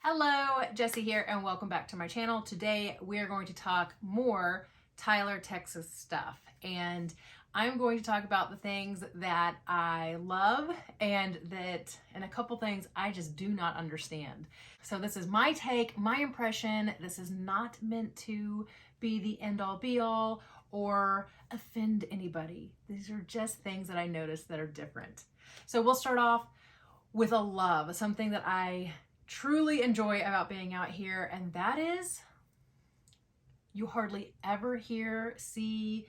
Hello, Jessie here, and welcome back to my channel. Today we are going to talk more Tyler, Texas stuff, and I'm going to talk about the things that I love and a couple things I just do not understand. So this is my take, my impression. This is not meant to be the end-all be-all or offend anybody. These are just things that I noticed that are different. So we'll start off with a love, something that I truly enjoy about being out here, and that is you hardly ever see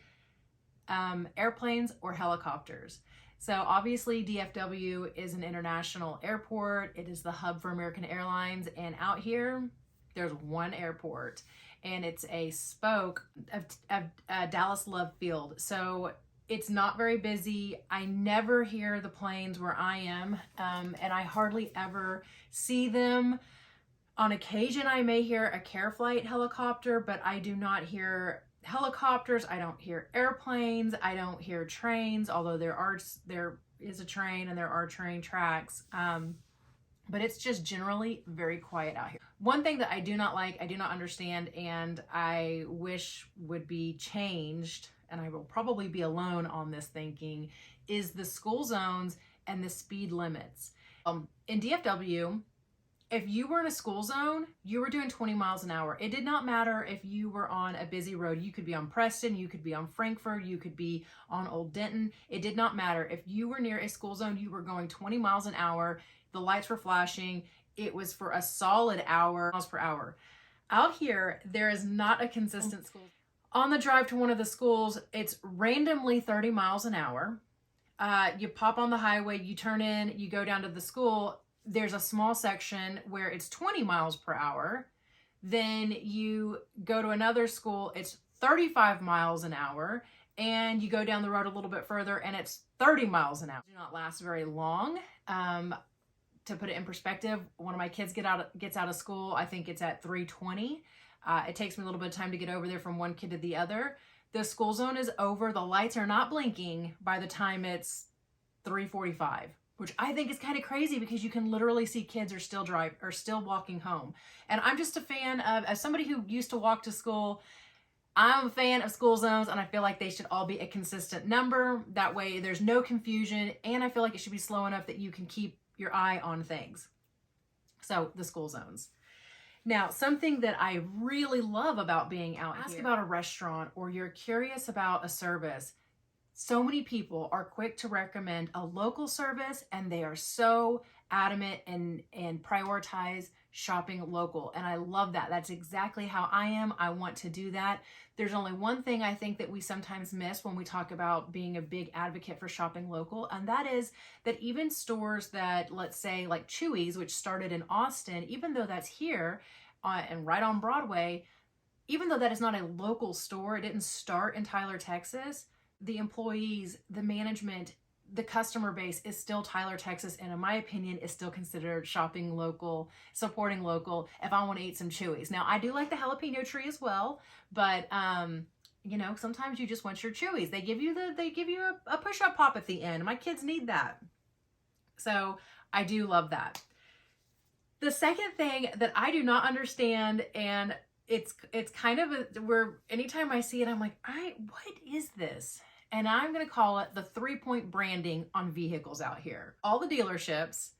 airplanes or helicopters. So obviously DFW is an international airport. It is the hub for American Airlines, and out here there's one airport, and it's a spoke of Dallas Love Field. So it's not very busy. I never hear the planes where I am, and I hardly ever see them. On occasion, I may hear a care flight helicopter, but I do not hear helicopters. I don't hear airplanes. I don't hear trains, although there is a train and there are train tracks. But it's just generally very quiet out here. One thing that I do not like, I do not understand, and I wish would be changed, and I will probably be alone on this thinking, is the school zones and the speed limits. In DFW, if you were in a school zone, you were doing 20 miles an hour. It did not matter if you were on a busy road. You could be on Preston, you could be on Frankfurt, you could be on Old Denton. It did not matter. If you were near a school zone, you were going 20 miles an hour. The lights were flashing. It was for a solid hour, miles per hour. Out here, there is not a consistent school. On the drive to one of the schools, it's randomly 30 miles an hour. You pop on the highway, you turn in, you go down to the school. There's a small section where it's 20 miles per hour. Then you go to another school, it's 35 miles an hour. And you go down the road a little bit further and it's 30 miles an hour. Do not last very long. To put it in perspective, one of my kids gets out of school, I think it's at 3:20. It takes me a little bit of time to get over there from one kid to the other. The school zone is over. The lights are not blinking by the time it's 3:45, which I think is kind of crazy because you can literally see kids are still walking home. And I'm just a fan of, as somebody who used to walk to school, I'm a fan of school zones, and I feel like they should all be a consistent number. That way there's no confusion, and I feel like it should be slow enough that you can keep your eye on things. So the school zones. Now, something that I really love about being out here, ask about a restaurant or you're curious about a service. So many people are quick to recommend a local service, and they are so adamant and prioritize shopping local. And I love that. That's exactly how I am. I want to do that. There's only one thing I think that we sometimes miss when we talk about being a big advocate for shopping local, and that is that even stores that, let's say like Chewy's, which started in Austin, even though that's here and right on Broadway, even though that is not a local store, it didn't start in Tyler, Texas, the employees, the management, the customer base is still Tyler, Texas, and in my opinion is still considered shopping local, supporting local if I want to eat some Chewy's. Now, I do like the jalapeno tree as well, but you know, sometimes you just want your Chewy's. They give you a push-up pop at the end. My kids need that. So I do love that. The second thing that I do not understand, and it's kind of where anytime I see it, I'm like, what is this? And I'm going to call it the 3-point branding on vehicles out here. All the dealerships,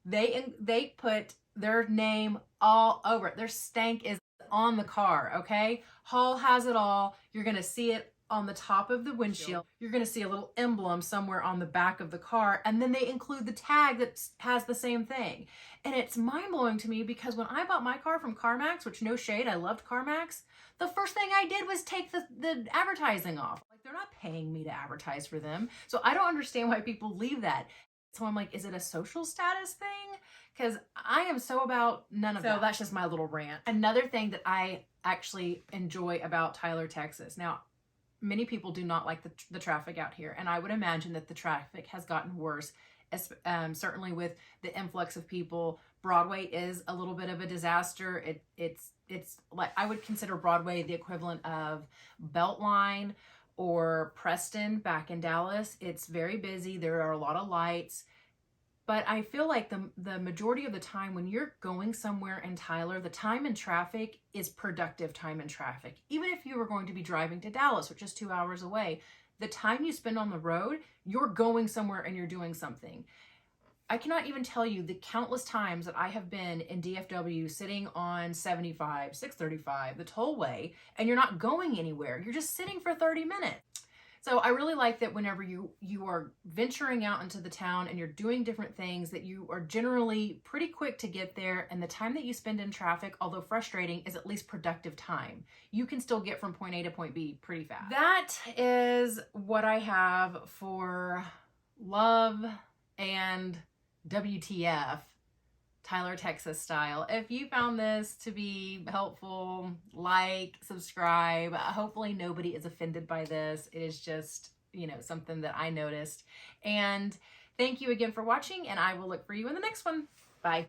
they put their name all over it. Their stank is on the car, okay? Hall has it all. You're going to see it on the top of the windshield. You're going to see a little emblem somewhere on the back of the car, and then they include the tag that has the same thing. And it's mind-blowing to me because when I bought my car from CarMax, which no shade, I loved CarMax, the first thing I did was take the advertising off. Like, they're not paying me to advertise for them. So I don't understand why people leave that. So I'm like, is it a social status thing? Because I am so about none of that. So that's just my little rant. Another thing that I actually enjoy about Tyler, Texas. Now, many people do not like the traffic out here, and I would imagine that the traffic has gotten worse, certainly with the influx of people. Broadway is a little bit of a disaster. It's like, I would consider Broadway the equivalent of Beltline or Preston back in Dallas. It's very busy. There are a lot of lights. But I feel like the majority of the time when you're going somewhere in Tyler, the time in traffic is productive time in traffic. Even if you were going to be driving to Dallas, which is 2 hours away, the time you spend on the road, you're going somewhere and you're doing something. I cannot even tell you the countless times that I have been in DFW sitting on 75, 635, the tollway, and you're not going anywhere. You're just sitting for 30 minutes. So I really like that whenever you are venturing out into the town and you're doing different things, that you are generally pretty quick to get there, and the time that you spend in traffic, although frustrating, is at least productive time. You can still get from point A to point B pretty fast. That is what I have for love and WTF, Tyler, Texas style. If you found this to be helpful, like, subscribe. Hopefully nobody is offended by this. It is just, something that I noticed. And thank you again for watching, and I will look for you in the next one. Bye.